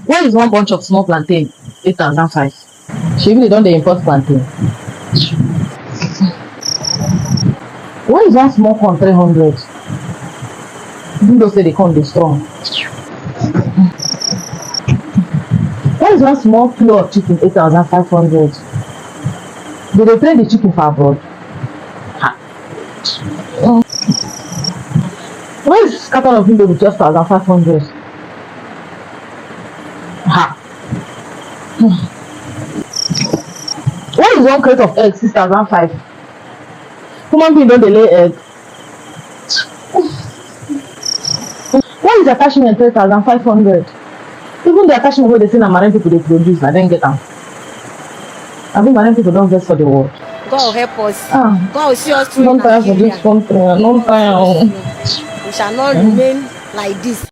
Why is one bunch of small plantain 8,005? Shebi they don dey import plantain. Why is one small corn 300? Even though say the corn dey strong. Why is one small kilo of chicken 8,500? They dey train the chicken for abroad. Why is carton of window with 12,500? Why is one crate of egg 6,005? Human being don dey lay egg. Why is attachment 3,500? Even the attachment wey dey say na marine people dey produce, na dem get am. Abi marine people don vex for the world. God will help us. Ah, God will see us through don tire for Nigeria. this country. I don tire. We shall not remain like this.